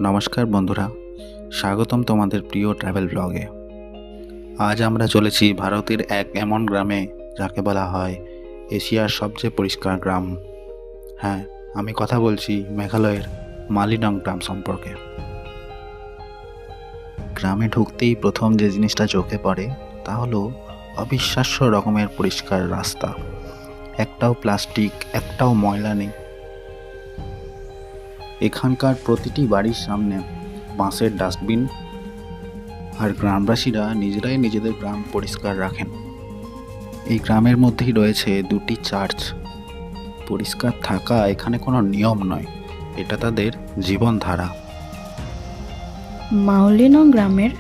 নমস্কার বন্ধুরা, স্বাগতম তোমাদের প্রিয় ট্রাভেল ব্লগে। আজ আমরা চলেছি ভারতের এক এমন গ্রামে যাকে বলা হয় এশিয়ার সবচেয়ে পরিষ্কার গ্রাম। হ্যাঁ, আমি কথা বলছি মেঘালয়ের মালিনং গ্রাম সম্পর্কে। গ্রামে ঢুকতেই প্রথম যে জিনিসটা চোখে পড়ে তা হলো অবিশ্বাস্য রকমের পরিষ্কার রাস্তা। একটাও প্লাস্টিক, একটাও ময়লা নেই। এখানকার প্রতিটি বাড়ির সামনে বাঁশের ডাস্টবিন, আর গ্রামবাসীরা নিজেরাই নিজেদের গ্রাম পরিষ্কার রাখেন। এই গ্রামের মধ্যেই রয়েছে দুটি চার্চ। পরিষ্কার থাকা এখানে কোনো নিয়ম নয়, এটা তাদের জীবনধারা। মাওলিনং গ্রামের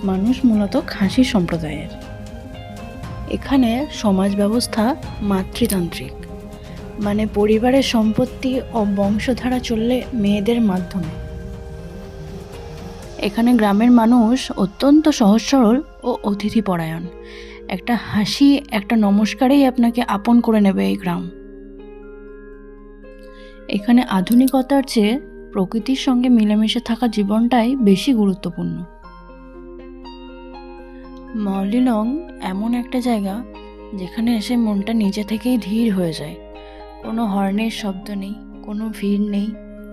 মানুষ মূলত খাসি সম্প্রদায়ের। এখানে সমাজ ব্যবস্থা মাতৃতান্ত্রিক, মানে পরিবারের সম্পত্তি ও বংশধারা চললে মেয়েদের মাধ্যমে। এখানে গ্রামের মানুষ অত্যন্ত সহজ সরল ও অতিথিপরায়ণ। একটা হাসি, একটা নমস্কারেই আপনাকে আপন করে নেবে এই গ্রাম। এখানে আধুনিকতার চেয়ে প্রকৃতির সঙ্গে মিলেমিশে থাকা জীবনটাই বেশি গুরুত্বপূর্ণ। মাওলিনং এমন একটা জায়গা যেখানে এসে মনটা নিজে থেকেই ধীর হয়ে যায়। কোনো হর্নের শব্দ নেই, কোনো ভিড় নেই,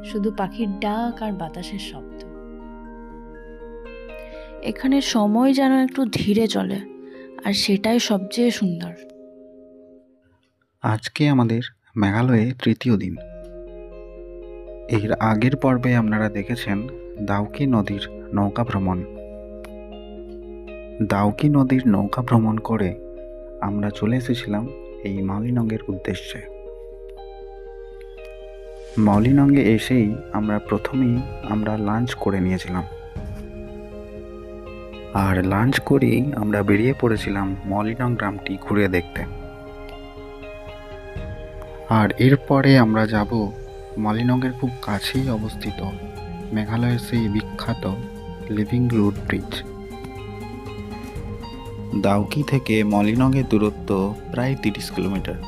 শুধু পাখির ডাক আর বাতাসের শব্দ। এখানে সময় যেন একটু ধীরে চলে, আর সেটাই সবচেয়ে সুন্দর। আজকে আমাদের মেঘালয়ে তৃতীয় দিন। এর আগের পর্বে আপনারা দেখেছেন দাউকি নদীর নৌকা ভ্রমণ। দাউকি নদীর নৌকা ভ্রমণ করে আমরা চলে এসেছিলাম এই মাওলিনংয়ের উদ্দেশ্যে। মাওলিনংয়ে এসেই প্রথমেই আমরা লাঞ্চ করে নিয়েছিলাম, আর লাঞ্চ করেই আমরা বেরিয়ে পড়েছিলাম মাওলিনং গ্রামটি ঘুরে দেখতে। আর এরপরে আমরা যাব মাওলিনংয়ের খুব কাছেই অবস্থিত মেঘালয়ের সেই বিখ্যাত লিভিং রুট ব্রিজ। দাউকি থেকে মাওলিনংয়ের দূরত্ব প্রায় 30 কিলোমিটার।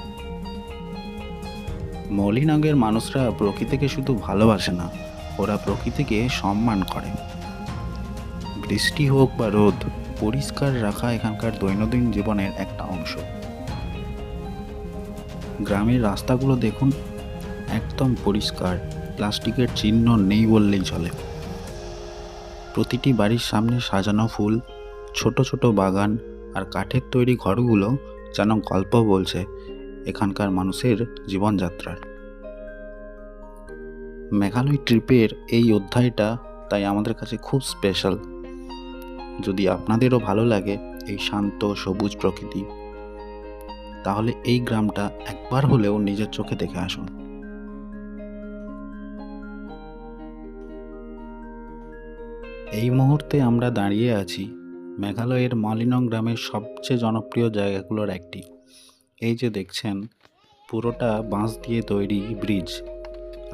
মাওলিনংয়ের মানুষরা প্রকৃতিকে শুধু ভালোবাসে না, ওরা প্রকৃতিকে সম্মান করে। বৃষ্টি হোক বা রোদ, পরিষ্কার রাখা এখানকার দৈনন্দিন জীবনের একটা অংশ। গ্রামের রাস্তাগুলো দেখুন, একদম পরিষ্কার, প্লাস্টিকের চিহ্ন নেই বললেই চলে। প্রতিটি বাড়ির সামনে সাজানো ফুল, ছোট ছোট বাগান আর কাঠের তৈরি ঘরগুলো যেন গল্প বলছে এখানকার মানুষের জীবনযাত্রার। মেঘালয় ট্রিপের এই অধ্যায়টা তাই আমাদের কাছে খুব স্পেশাল। যদি আপনাদেরও ভালো লাগে এই শান্ত সবুজ প্রকৃতি, তাহলে এই গ্রামটা একবার হলেও নিজের চোখে দেখে আসুন। এই মুহূর্তে আমরা দাঁড়িয়ে আছি মেঘালয়ের মাওলিনং গ্রামের সবচেয়ে জনপ্রিয় জায়গাগুলোর একটি। এই যে দেখছেন, পুরোটা বাঁশ দিয়ে তৈরি ব্রিজ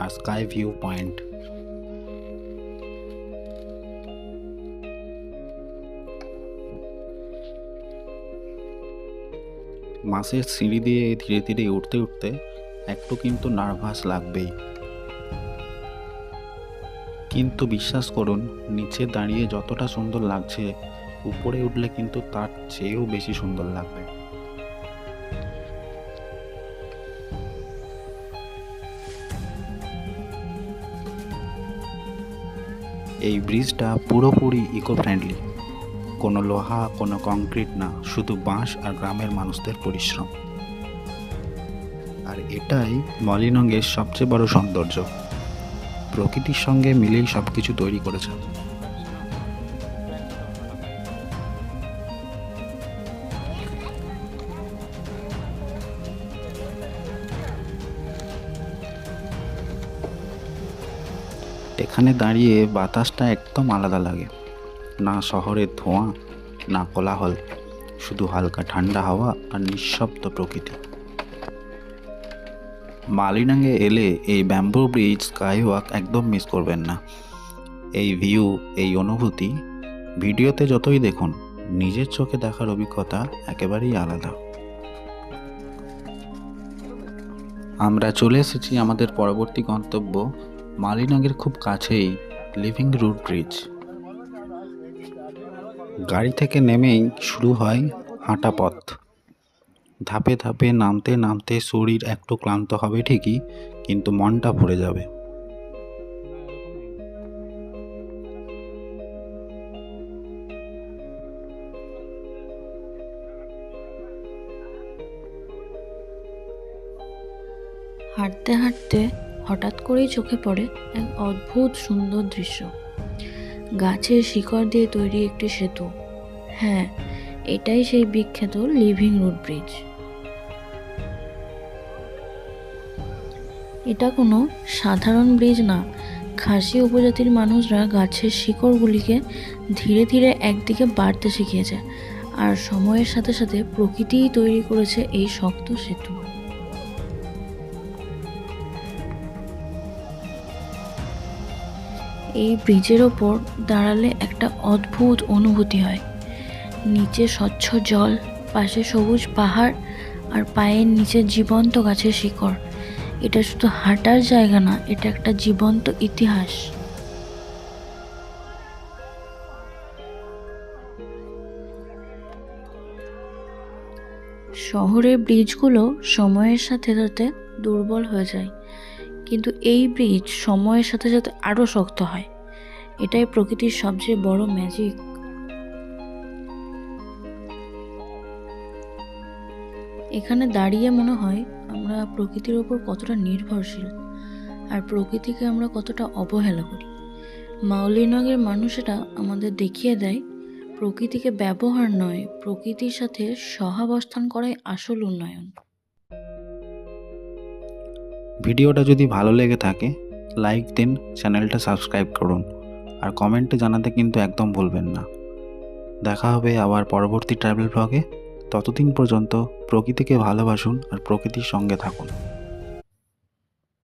আর স্কাই ভিউ পয়েন্ট। বাঁশের সিঁড়ি দিয়ে ধীরে ধীরে উঠতে উঠতে একটু কিন্তু নার্ভাস লাগবেই, কিন্তু বিশ্বাস করুন, নিচে দাঁড়িয়ে যতটা সুন্দর লাগছে, উপরে উঠলে কিন্তু তার চেয়েও বেশি সুন্দর লাগবে। এই ব্রিজটা পুরোপুরি ইকো ফ্রেন্ডলি। কোনো লোহা, কোনো কংক্রিট না, শুধু বাঁশ আর গ্রামের মানুষদের পরিশ্রম। আর এটাই মাওলিনংয়ের সবচেয়ে বড় সৌন্দর্য, প্রকৃতির সঙ্গে মিলেই সবকিছু তৈরি করেছে। এখানে দাঁড়িয়ে বাতাসটা একদম আলাদা লাগে, না শহরের ধোঁয়া, না কোলাহল, শুধু হালকা ঠান্ডা হাওয়া আর নিঃশব্দ প্রকৃতি। মাওলিনংয়ে এলে এই ব্যাম্বু ব্রিজ স্কাই ওয়াক একদম মিস করবেন না। এই ভিউ, এই অনুভূতি ভিডিওতে যতই দেখুন, নিজের চোখে দেখার অভিজ্ঞতা একেবারেই আলাদা। আমরা চলে এসেছি আমাদের পরবর্তী গন্তব্য মাওলিনংয়ের খুব কাছেই লিভিং রুট ব্রিজ। গাড়ি থেকে নেমেই শুরু হয় হাঁটা পথ। ধাপে ধাপে নামতে নামতে শরীর একটু ক্লান্ত হবে ঠিকই, কিন্তু মনটা ভরে যাবে। হাঁটতে হাঁটতে হঠাৎ করেই চোখে পড়ে এক অদ্ভুত সুন্দর দৃশ্য। গাছের শিকড় দিয়ে তৈরি একটি সেতু। হ্যাঁ, এটাই সেই বিখ্যাত লিভিং রুট ব্রিজ। এটা কোনো সাধারণ ব্রিজ না। খাসি উপজাতির মানুষরা গাছের শিকড়গুলিকে ধীরে ধীরে একদিকে বাড়তে শিখিয়েছে, আর সময়ের সাথে সাথে প্রকৃতিই তৈরি করেছে এই শক্ত সেতু। এই ব্রিজের ওপর দাঁড়ালে একটা অদ্ভুত অনুভূতি হয়। নিচে স্বচ্ছ জল, পাশে সবুজ পাহাড়, আর পায়ের নিচে জীবন্ত গাছের শিকড়। এটা শুধু হাঁটার জায়গা না, এটা একটা জীবন্ত ইতিহাস। শহরের ব্রিজগুলো সময়ের সাথে সাথে দুর্বল হয়ে যায়, কিন্তু এই ব্রিজ সময়ের সাথে সাথে আরো শক্ত হয়। এটাই প্রকৃতির সবচেয়ে বড় ম্যাজিক। এখানে দাঁড়িয়ে মনে হয় আমরা প্রকৃতির ওপর কতটা নির্ভরশীল, আর প্রকৃতিকে আমরা কতটা অবহেলা করি। মাওলিনগের মানুষেরা আমাদের দেখিয়ে দেয় প্রকৃতিকে ব্যবহার নয়, প্রকৃতির সাথে সহাবস্থান করাই আসল উন্নয়ন। ভিডিওটা যদি ভালো লেগে থাকে লাইক দিন, চ্যানেলটা সাবস্ক্রাইব করুন, আর কমেন্টে জানাতে কিন্তু একদম ভুলবেন না। দেখা হবে আবার পরবর্তী ট্রাভেল ব্লগে। ততদিন পর্যন্ত প্রকৃতিকে ভালোবাসুন আর প্রকৃতির সঙ্গে থাকুন।